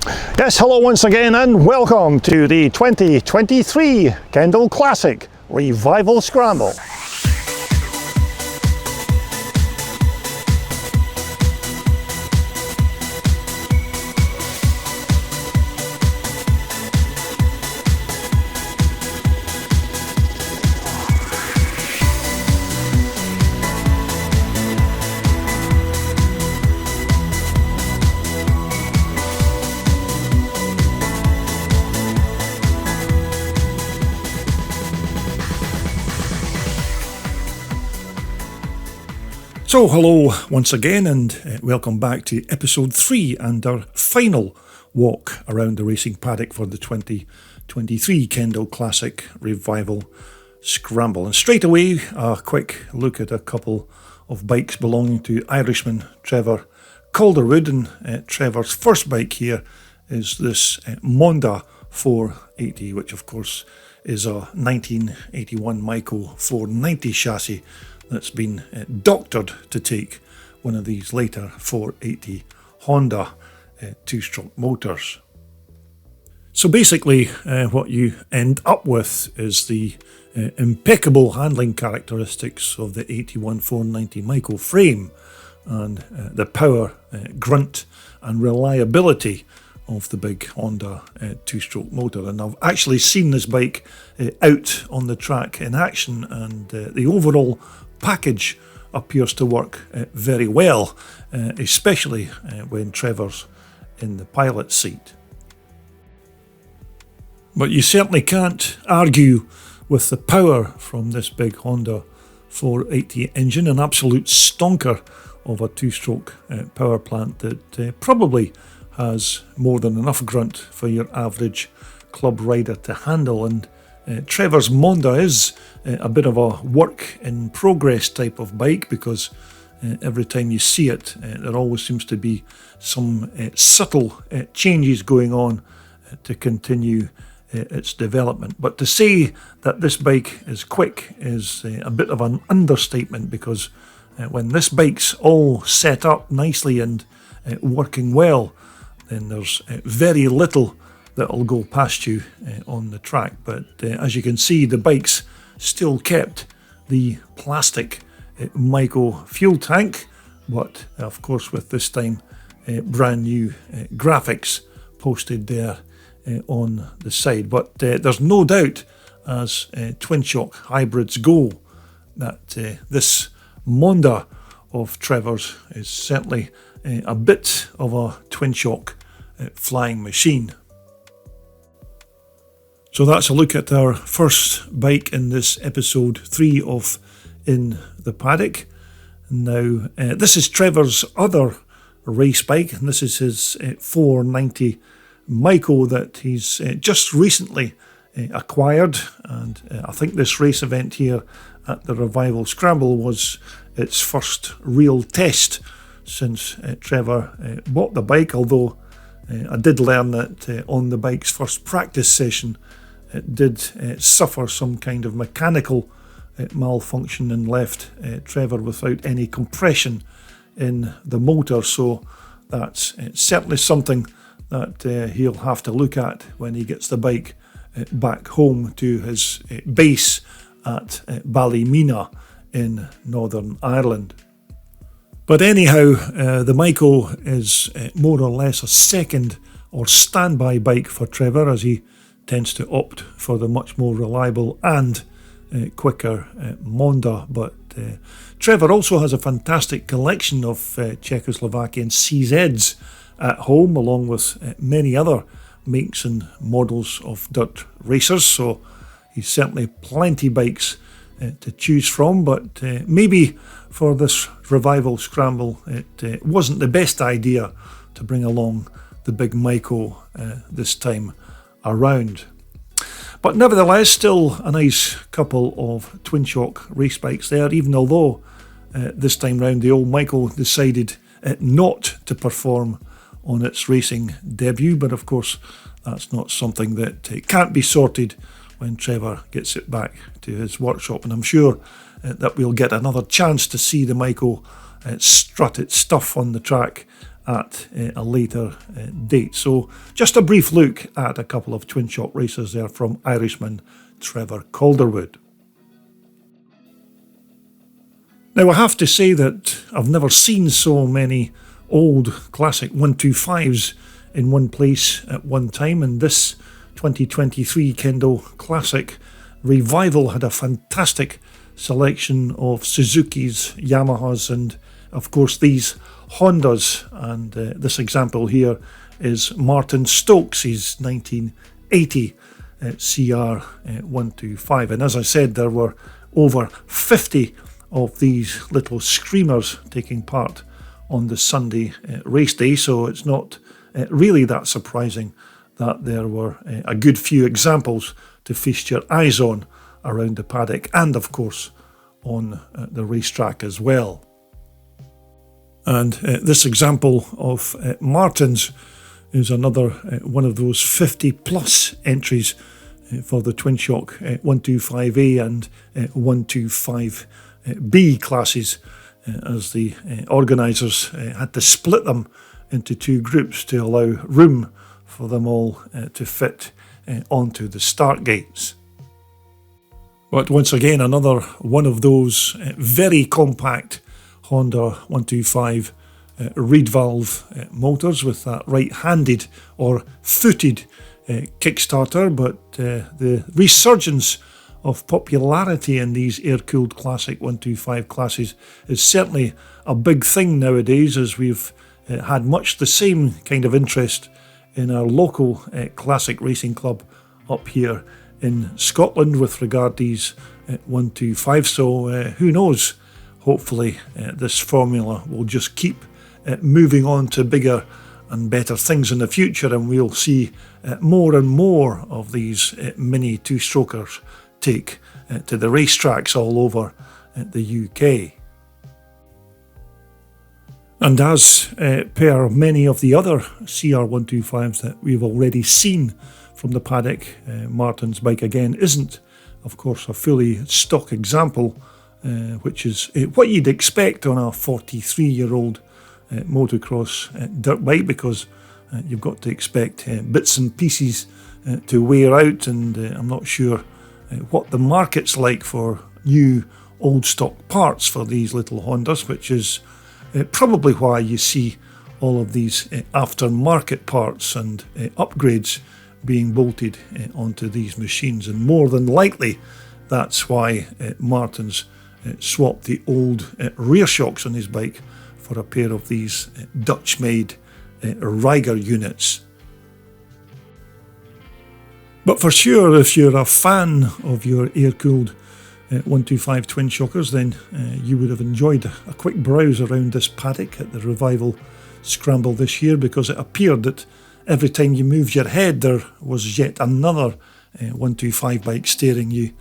Yes, hello once again and welcome to the 2023 Kendal Classic Revival Scramble. So hello once again and welcome back to episode 3 and our final walk around the racing paddock for the 2023 Kendal Classic Revival Scramble. And straight away a quick look at a couple of bikes belonging to Irishman Trevor Calderwood, and Trevor's first bike here is this Monda 480, which of course is a 1981 Myco 490 chassis that's been doctored to take one of these later 480 Honda two-stroke motors. So basically what you end up with is the impeccable handling characteristics of the 81 490 Myco frame and the power, grunt and reliability of the big Honda two-stroke motor. And I've actually seen this bike out on the track in action, and the overall package appears to work very well, especially when Trevor's in the pilot seat. But you certainly can't argue with the power from this big Honda 480 engine, an absolute stonker of a two-stroke power plant that probably has more than enough grunt for your average club rider to handle. And Trevor's Monda is a bit of a work in progress type of bike, because every time you see it there always seems to be some subtle changes going on to continue its development. But to say that this bike is quick is a bit of an understatement, because when this bike's all set up nicely and working well, then there's very little that'll go past you on the track. But as you can see, the bike's still kept the plastic Myco fuel tank, but of course with this time brand new graphics posted there on the side. But there's no doubt, as twin shock hybrids go, that this Monda of Trevor's is certainly a bit of a twin shock flying machine. So that's a look at our first bike in this episode 3 of In the Paddock. Now this is Trevor's other race bike, and this is his 490 Myco that he's just recently acquired. And I think this race event here at the Revival Scramble was its first real test since Trevor bought the bike, although I did learn that on the bike's first practice session it did suffer some kind of mechanical malfunction and left Trevor without any compression in the motor. So that's certainly something that he'll have to look at when he gets the bike back home to his base at Ballymena in Northern Ireland. But anyhow, the Myco is more or less a second or standby bike for Trevor, as he tends to opt for the much more reliable and quicker Monda. But Trevor also has a fantastic collection of Czechoslovakian CZs at home, along with many other makes and models of dirt racers, so he's certainly plenty bikes to choose from. But maybe for this Revival Scramble it wasn't the best idea to bring along the big Myco this time around. But nevertheless, still a nice couple of twin shock race bikes there, even although this time round the old Myco decided not to perform on its racing debut. But of course that's not something that can't be sorted when Trevor gets it back to his workshop, and I'm sure that we'll get another chance to see the Myco strut its stuff on the track at a later date. So just a brief look at a couple of twin shock racers there from Irishman Trevor Calderwood. Now I have to say that I've never seen so many old classic 125s in one place at one time, and this 2023 Kendal Classic Revival had a fantastic selection of Suzuki's, Yamahas, and of course these Hondas. And this example here is Martin Stokes' 1980 CR125. And as I said, there were over 50 of these little screamers taking part on the Sunday race day, so it's not really that surprising that there were a good few examples to feast your eyes on around the paddock and of course on the racetrack as well. And this example of Martin's is another one of those 50 plus entries for the twin shock 125A and 125B classes, as the organisers had to split them into two groups to allow room for them all to fit onto the start gates. But once again, another one of those very compact Honda 125 reed valve motors with that right-handed or footed kickstarter, but the resurgence of popularity in these air-cooled classic 125 classes is certainly a big thing nowadays, as we've had much the same kind of interest in our local classic racing club up here in Scotland with regard to these 125. So who knows, hopefully this formula will just keep moving on to bigger and better things in the future, and we'll see more and more of these mini two-strokers take to the racetracks all over the UK. And as per many of the other CR125s that we've already seen from the paddock, Martin's bike again isn't, of course, a fully stock example, which is what you'd expect on a 43-year-old motocross dirt bike, because you've got to expect bits and pieces to wear out, and I'm not sure what the market's like for new old stock parts for these little Hondas, which is probably why you see all of these aftermarket parts and upgrades being bolted onto these machines, and more than likely that's why Martin's swapped the old rear shocks on his bike for a pair of these Dutch-made Riger units. But for sure, if you're a fan of your air-cooled 125 twin shockers, then you would have enjoyed a quick browse around this paddock at the Revival Scramble this year, because it appeared that every time you moved your head there was yet another 125 bike staring you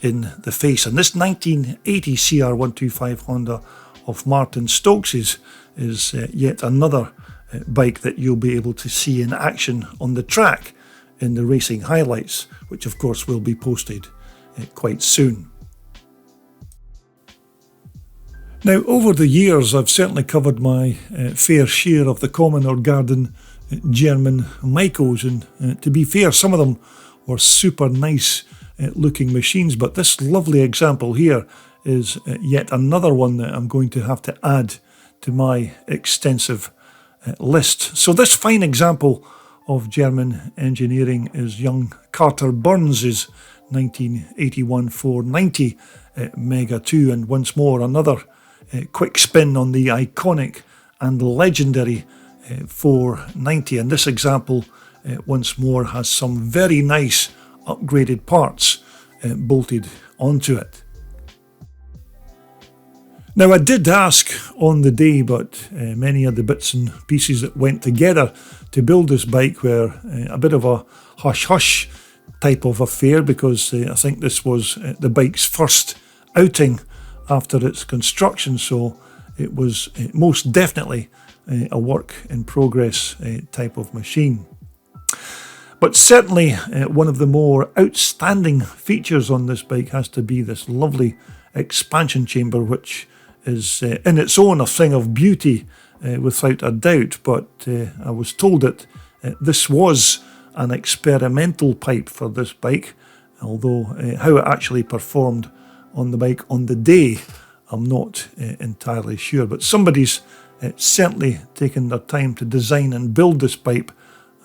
in the face. And this 1980 CR125 Honda of Martin Stokes' is yet another bike that you'll be able to see in action on the track in the racing highlights, which of course will be posted quite soon. Now, over the years I've certainly covered my fair share of the common or garden German Maicos, and to be fair, some of them were super nice looking machines, but this lovely example here is yet another one that I'm going to have to add to my extensive list. So this fine example of German engineering is young Carter Burns' 1981 490 Mega 2, and once more another quick spin on the iconic and legendary 490, and this example once more has some very nice upgraded parts bolted onto it. Now, I did ask on the day, but many of the bits and pieces that went together to build this bike were a bit of a hush-hush type of affair, because I think this was the bike's first outing after its construction, so it was most definitely a work in progress type of machine. But certainly one of the more outstanding features on this bike has to be this lovely expansion chamber, which is in its own a thing of beauty without a doubt, but I was told that this was an experimental pipe for this bike, although how it actually performed on the bike on the day, I'm not entirely sure. But somebody's certainly taken their time to design and build this pipe,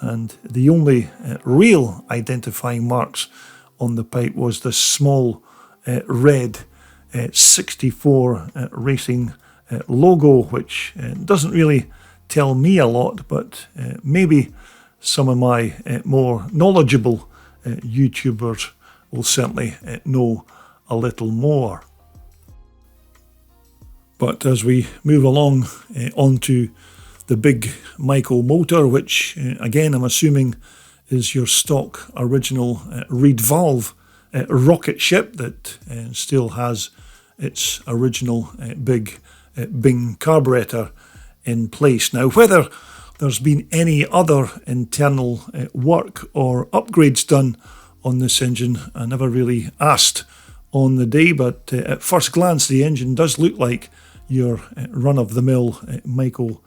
and the only real identifying marks on the pipe was the small red 64 racing logo, which doesn't really tell me a lot, but maybe some of my more knowledgeable YouTubers will certainly know a little more. But as we move along onto the big Michael motor, which again I'm assuming is your stock original reed valve rocket ship that still has its original big Bing carburetor in place. Now, whether there's been any other internal work or upgrades done on this engine, I never really asked on the day, but at first glance the engine does look like your run-of-the-mill Michael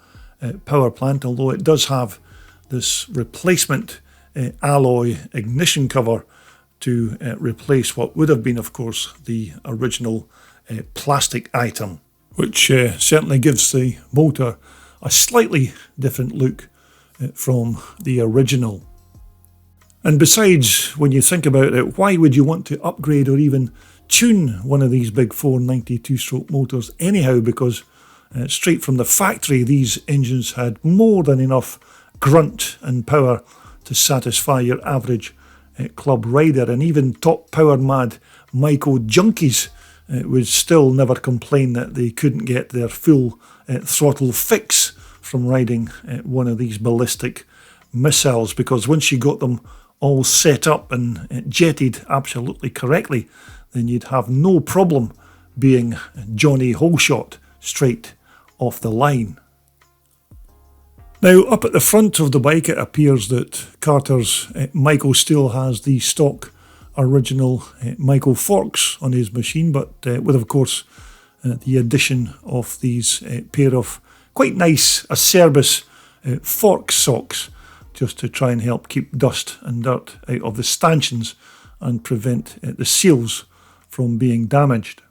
power plant, although it does have this replacement alloy ignition cover to replace what would have been, of course, the original plastic item, which certainly gives the motor a slightly different look from the original. And besides, when you think about it, why would you want to upgrade or even tune one of these big 492 stroke motors anyhow? Because straight from the factory, these engines had more than enough grunt and power to satisfy your average club rider, and even top power mad Michael junkies would still never complain that they couldn't get their full throttle fix from riding one of these ballistic missiles, because once you got them all set up and jetted absolutely correctly, then you'd have no problem being Johnny Holeshot straight off the line. Now, up at the front of the bike, it appears that Carter's Michael still has the stock original Michael forks on his machine, but with, of course, the addition of these pair of quite nice Acerbis fork socks, just to try and help keep dust and dirt out of the stanchions and prevent the seals from being damaged.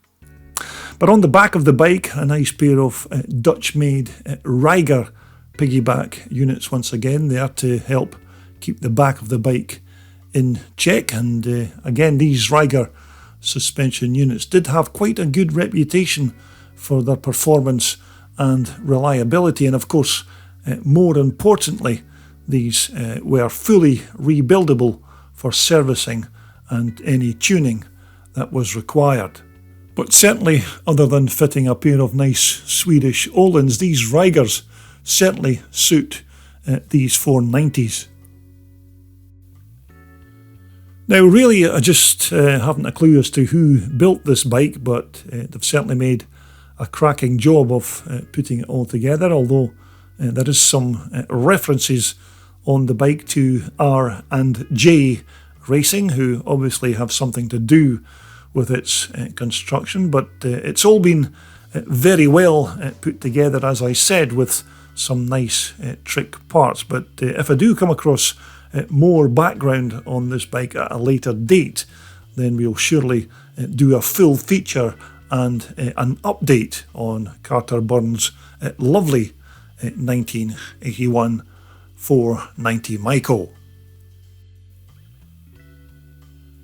But on the back of the bike, a nice pair of Dutch-made Reiger piggyback units once again, there to help keep the back of the bike in check. And again, these Reiger suspension units did have quite a good reputation for their performance and reliability, and of course, more importantly, these were fully rebuildable for servicing and any tuning that was required. But certainly, other than fitting a pair of nice Swedish Öhlins, these Reigers certainly suit these 490s. Now, really, I just haven't a clue as to who built this bike, but they've certainly made a cracking job of putting it all together, although there is some references on the bike to R&J Racing, who obviously have something to do with its construction, but it's all been very well put together, as I said, with some nice trick parts. But if I do come across more background on this bike at a later date, then we'll surely do a full feature and an update on Carter Burns' lovely 1981 490 Michael.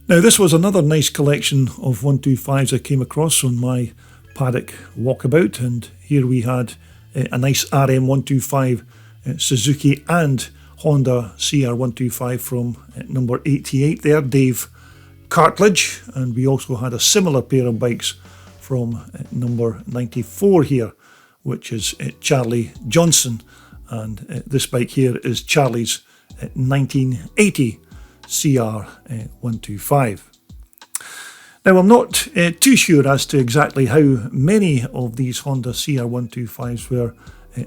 Now, this was another nice collection of 125s I came across on my Paddock walkabout, and here we had a nice RM125 Suzuki and Honda CR125 from number 88 there, Dave Cartledge, and we also had a similar pair of bikes from number 94 here, which is Charlie Johnson, and this bike here is Charlie's 1980 CR125. Now, I'm not too sure as to exactly how many of these Honda CR125s were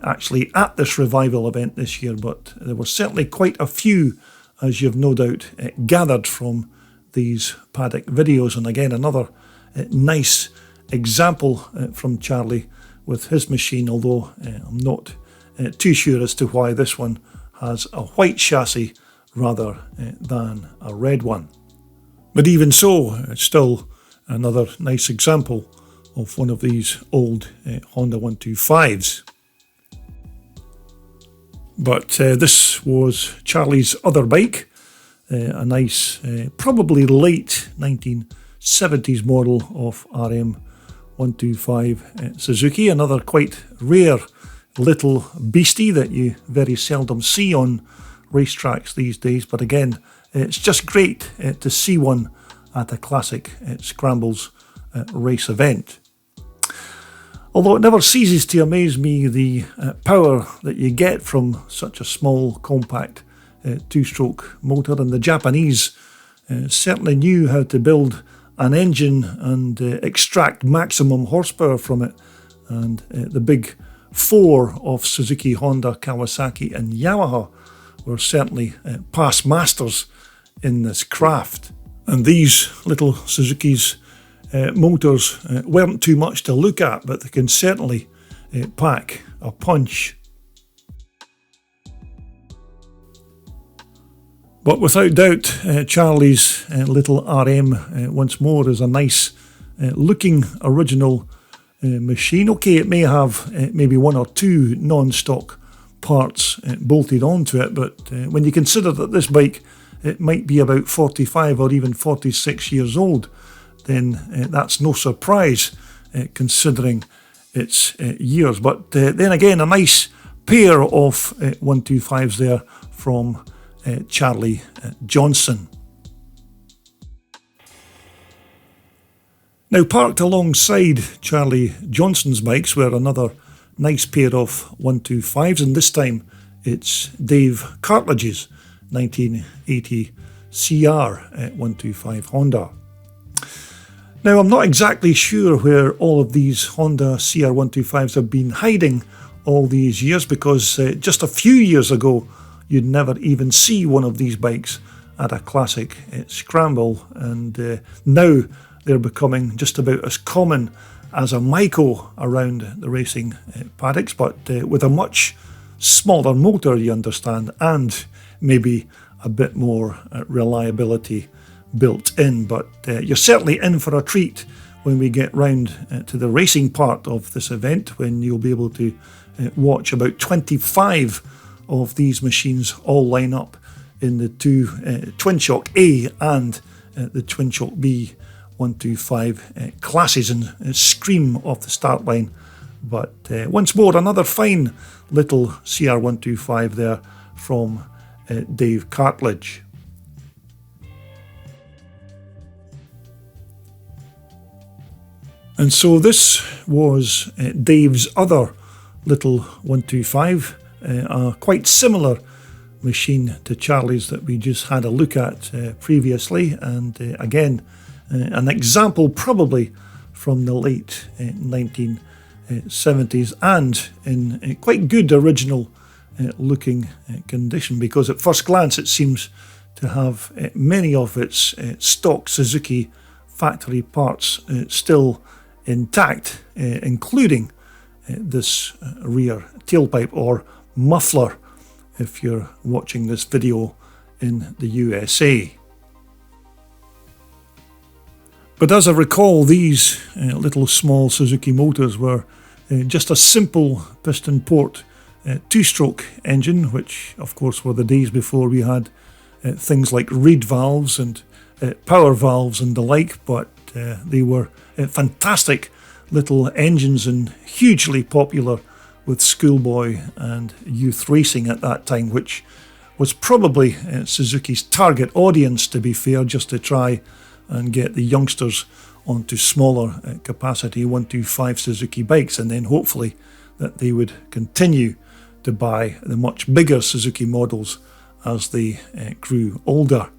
actually at this revival event this year, but there were certainly quite a few, as you've no doubt gathered from these Paddock videos. And again, another nice example from Charlie with his machine, although I'm not too sure as to why this one has a white chassis rather than a red one. But even so, it's still another nice example of one of these old Honda 125s. But this was Charlie's other bike, a nice, probably late 1970s model of RM 125 Suzuki, another quite rare little beastie that you very seldom see on racetracks these days. But again, it's just great to see one at a classic Scrambles race event. Although it never ceases to amaze me the power that you get from such a small, compact two-stroke motor, and the Japanese certainly knew how to build an engine and extract maximum horsepower from it. And the big four of Suzuki, Honda, Kawasaki and Yamaha were certainly past masters in this craft. And these little Suzuki's motors weren't too much to look at, but they can certainly pack a punch. But without doubt, Charlie's little RM once more is a nice looking original machine. Okay, it may have maybe one or two non-stock parts bolted onto it, but when you consider that this bike it might be about 45 or even 46 years old, then that's no surprise considering its years. But then again, a nice pair of 125s there from Charlie Johnson. Now, parked alongside Charlie Johnson's bikes were another nice pair of 125s, and this time it's Dave Cartledge's 1980 CR 125 Honda. Now, I'm not exactly sure where all of these Honda CR 125s have been hiding all these years, because just a few years ago you'd never even see one of these bikes at a classic scramble, and now they're becoming just about as common as a Maiko around the racing paddocks, but with a much smaller motor, you understand, and maybe a bit more reliability built in. But you're certainly in for a treat when we get round to the racing part of this event, when you'll be able to watch about 25 of these machines all line up in the two Twin Shock A and the Twin Shock B 125 classes, and scream off the start line. But once more, another fine little CR 125 there from Dave Cartledge. And so this was Dave's other little 125, a quite similar machine to Charlie's that we just had a look at previously, and again an example probably from the late 1970s, and in quite good original looking condition, because at first glance it seems to have many of its stock Suzuki factory parts still intact, including this rear tailpipe or muffler if you're watching this video in the USA. But as I recall, these little small Suzuki motors were just a simple piston port two-stroke engine, which of course were the days before we had things like reed valves and power valves and the like, but they were fantastic little engines and hugely popular with schoolboy and youth racing at that time, which was probably Suzuki's target audience, to be fair, just to try and get the youngsters onto smaller capacity 125 Suzuki bikes, and then hopefully that they would continue to buy the much bigger Suzuki models as they grew older.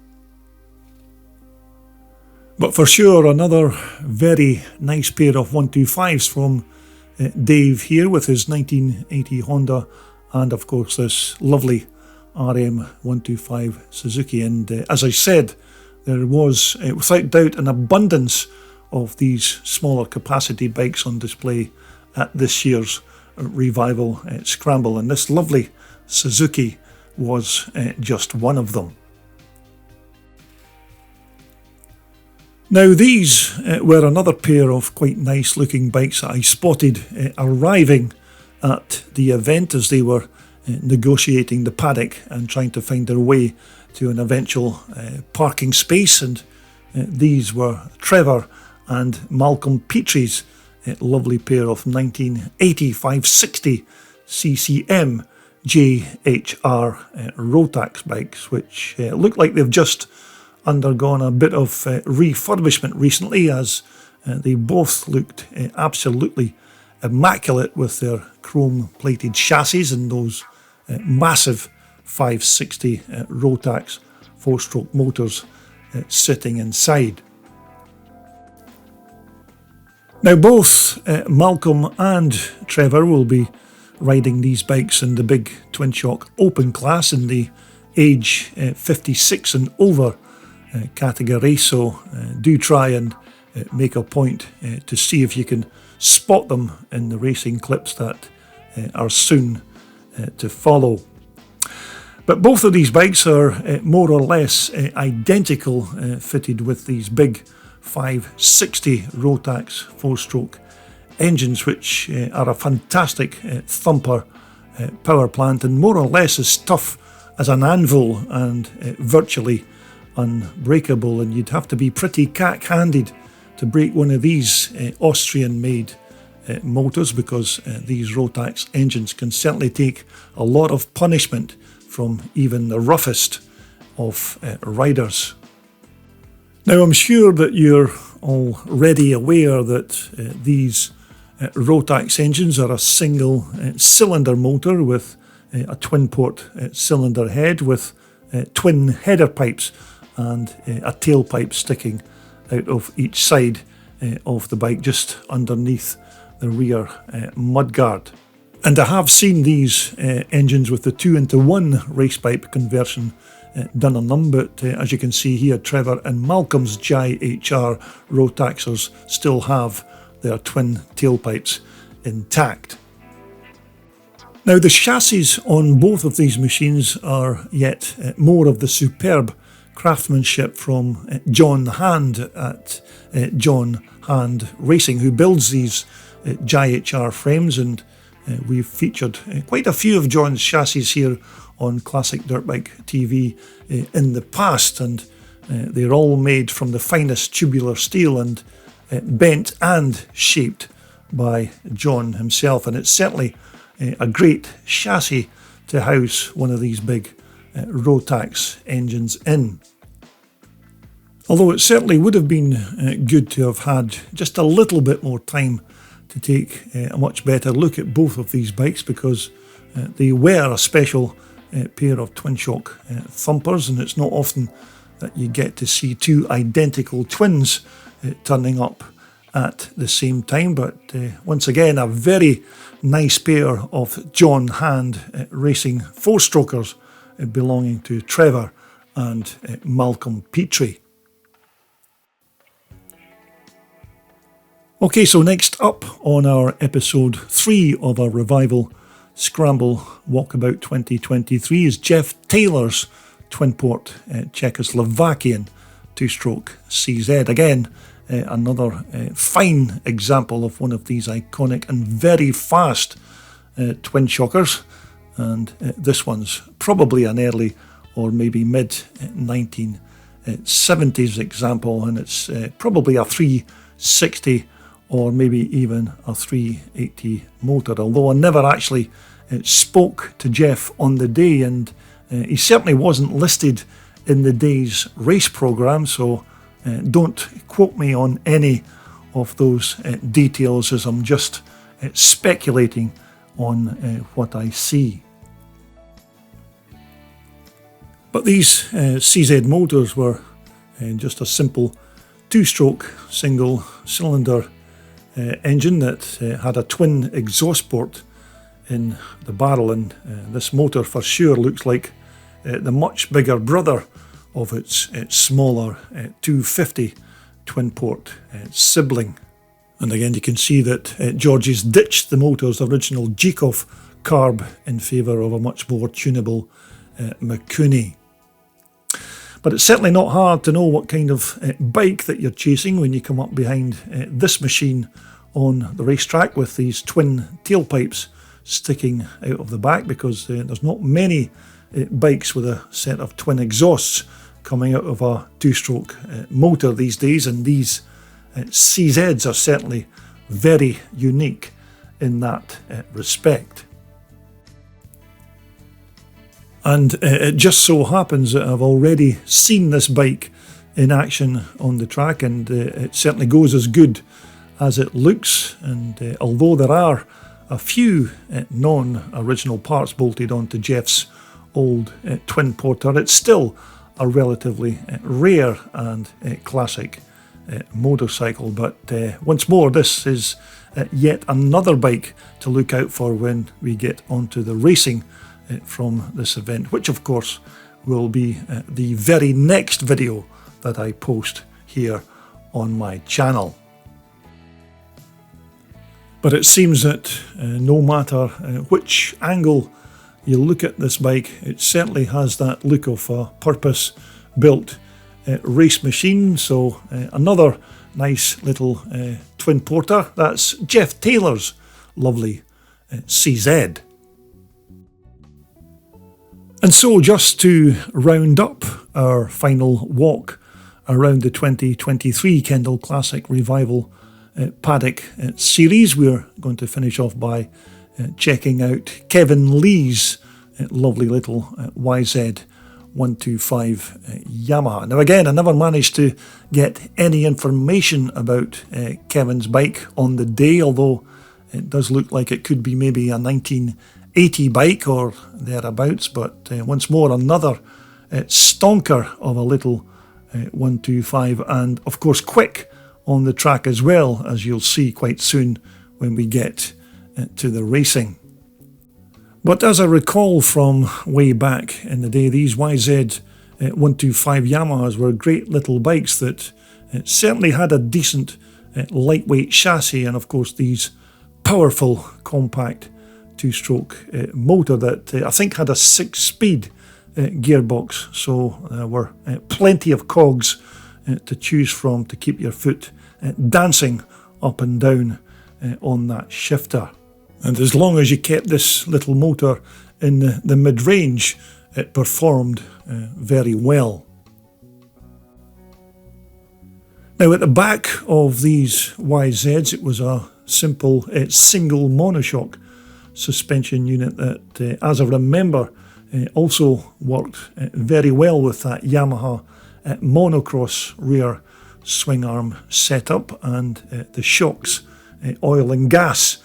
But for sure, another very nice pair of 125s from Dave here with his 1980 Honda, and of course this lovely RM 125 Suzuki. And as I said, there was without doubt an abundance of these smaller capacity bikes on display at this year's Revival Scramble, and this lovely Suzuki was just one of them. Now these were another pair of quite nice looking bikes that I spotted arriving at the event as they were negotiating the paddock and trying to find their way to an eventual parking space, and these were Trevor and Malcolm Petrie's lovely pair of 1980 560 CCM JHR Rotax bikes, which look like they've just undergone a bit of refurbishment recently, as they both looked absolutely immaculate with their chrome plated chassis and those massive 560 Rotax 4-stroke motors sitting inside. Now both Malcolm and Trevor will be riding these bikes in the big twin shock open class in the age 56 and over category, so do try and make a point to see if you can spot them in the racing clips that are soon to follow. But both of these bikes are more or less identical, fitted with these big 560 Rotax 4-stroke engines, which are a fantastic thumper power plant and more or less as tough as an anvil and virtually unbreakable, and you'd have to be pretty cack-handed to break one of these Austrian-made motors, because these Rotax engines can certainly take a lot of punishment from even the roughest of riders. Now I'm sure that you're already aware that these Rotax engines are a single cylinder motor with a Twinport cylinder head with twin header pipes and a tailpipe sticking out of each side of the bike just underneath the rear mudguard. And I have seen these engines with the 2-into-1 race pipe conversion done on them, but as you can see here, Trevor and Malcolm's JHR Rotaxers still have their twin tailpipes intact. Now the chassis on both of these machines are yet more of the superb craftsmanship from John Hand at John Hand Racing, who builds these JHR frames, and we've featured quite a few of John's chassis here on Classic Dirt Bike TV in the past, and they're all made from the finest tubular steel and bent and shaped by John himself, and it's certainly a great chassis to house one of these big Rotax engines in. Although it certainly would have been good to have had just a little bit more time to take a much better look at both of these bikes, because they were a special pair of twin shock thumpers, and it's not often that you get to see two identical twins turning up at the same time. But once again, a very nice pair of John Hand Racing 4-strokers belonging to Trevor and Malcolm Petrie. Okay, so next up on our episode 3 of our Revival Scramble Walkabout 2023 is Jeff Taylor's Twinport Czechoslovakian 2-stroke CZ. Again, another fine example of one of these iconic and very fast twin shockers, and this one's probably an early or maybe mid 1970s example, and it's probably a 360 or maybe even a 380 motor, although I never actually spoke to Jeff on the day, and he certainly wasn't listed in the day's race programme, so don't quote me on any of those details, as I'm just speculating on what I see. But these CZ motors were just a simple 2-stroke single cylinder engine that had a twin exhaust port in the barrel, and this motor for sure looks like the much bigger brother of its smaller 250 twin port sibling. And again, you can see that George's ditched the motor's original Jekoff carb in favour of a much more tunable Mikuni. But it's certainly not hard to know what kind of bike that you're chasing when you come up behind this machine on the racetrack with these twin tailpipes sticking out of the back, because there's not many bikes with a set of twin exhausts coming out of a two-stroke motor these days, and these CZs are certainly very unique in that respect. And it just so happens that I've already seen this bike in action on the track, and it certainly goes as good as it looks. And although there are a few non-original parts bolted onto Jeff's old Twinporter, it's still a relatively rare and classic motorcycle. But once more, this is yet another bike to look out for when we get onto the racing from this event, which of course will be the very next video that I post here on my channel. But it seems that no matter which angle you look at this bike, it certainly has that look of a purpose-built race machine. So another nice little Twinporter. That's Jeff Taylor's lovely CZ. And so, just to round up our final walk around the 2023 Kendal Classic Revival Paddock series, we're going to finish off by checking out Kevin Lee's lovely little YZ125 Yamaha. Now again, I never managed to get any information about Kevin's bike on the day, although it does look like it could be maybe a 1980 bike or thereabouts. But once more, another stonker of a little 125, and of course quick on the track as well, as you'll see quite soon when we get to the racing. But as I recall from way back in the day, these YZ125 Yamahas were great little bikes that certainly had a decent lightweight chassis, and of course these powerful compact two-stroke motor that I think had a 6-speed gearbox, so there were plenty of cogs to choose from to keep your foot dancing up and down on that shifter. And as long as you kept this little motor in the mid-range, it performed very well. Now at the back of these YZs, it was a simple single monoshock suspension unit that, as I remember, also worked very well with that Yamaha monocross rear swing arm setup, and the shocks, oil and gas,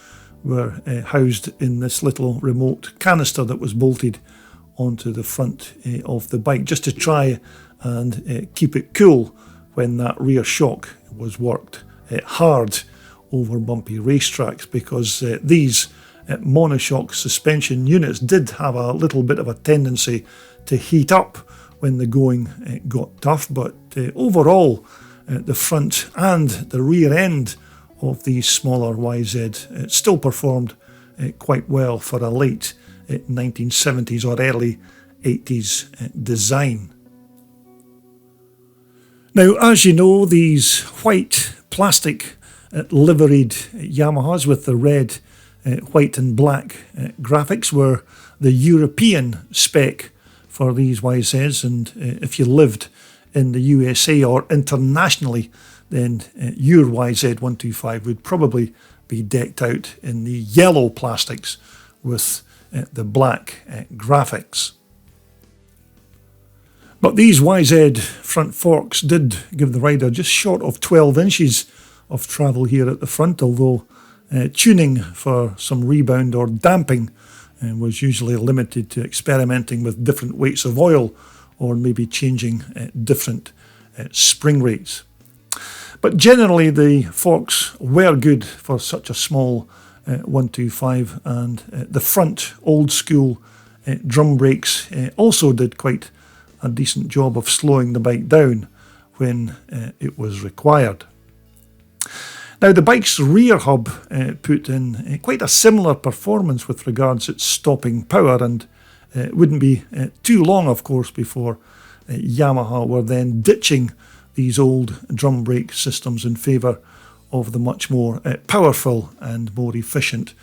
were housed in this little remote canister that was bolted onto the front of the bike, just to try and keep it cool when that rear shock was worked hard over bumpy racetracks, because these monoshock suspension units did have a little bit of a tendency to heat up when the going got tough. But overall, the front and the rear end of these smaller YZ still performed quite well for a late 1970s or early 80s design. Now, as you know, these white plastic liveried Yamahas with the red, white and black graphics were the European spec for these YZs, and if you lived in the USA or internationally, then your YZ125 would probably be decked out in the yellow plastics with the black graphics. But these YZ front forks did give the rider just short of 12 inches of travel here at the front, although tuning for some rebound or damping was usually limited to experimenting with different weights of oil or maybe changing different spring rates. But generally the forks were good for such a small 125, and the front old school drum brakes also did quite a decent job of slowing the bike down when it was required. Now, the bike's rear hub put in quite a similar performance with regards to its stopping power, and it wouldn't be too long, of course, before Yamaha were then ditching these old drum brake systems in favour of the much more powerful and more efficient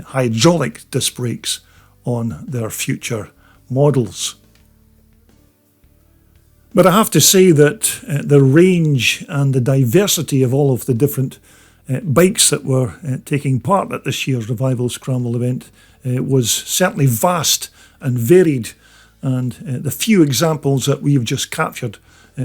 hydraulic disc brakes on their future models. But I have to say that the range and the diversity of all of the different bikes that were taking part at this year's Revival Scramble event was certainly vast and varied, and the few examples that we've just captured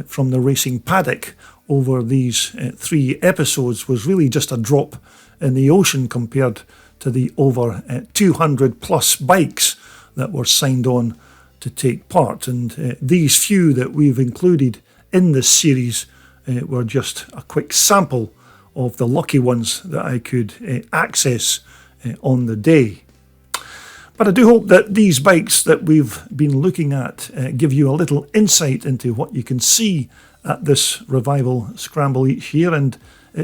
from the racing paddock over these 3 episodes was really just a drop in the ocean compared to the over 200 plus bikes that were signed on to take part. And these few that we've included in this series were just a quick sample of the lucky ones that I could access on the day. But I do hope that these bikes that we've been looking at give you a little insight into what you can see at this Revival Scramble each year, and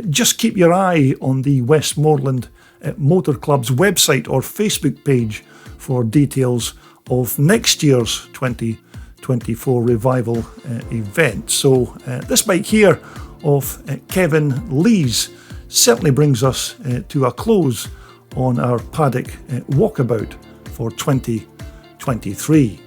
just keep your eye on the Westmoreland Motor Club's website or Facebook page for details of next year's 2024 Revival event. So this bike here of Kevin Lee's certainly brings us to a close on our paddock walkabout for 2023.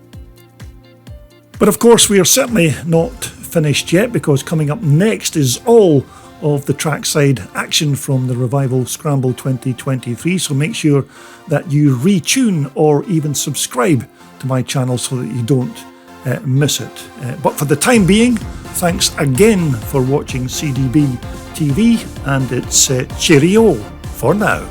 But of course we are certainly not finished yet, because coming up next is all of the trackside action from the Revival Scramble 2023, so make sure that you retune or even subscribe to my channel so that you don't miss it. But for the time being, thanks again for watching CDB TV, and it's cheerio for now.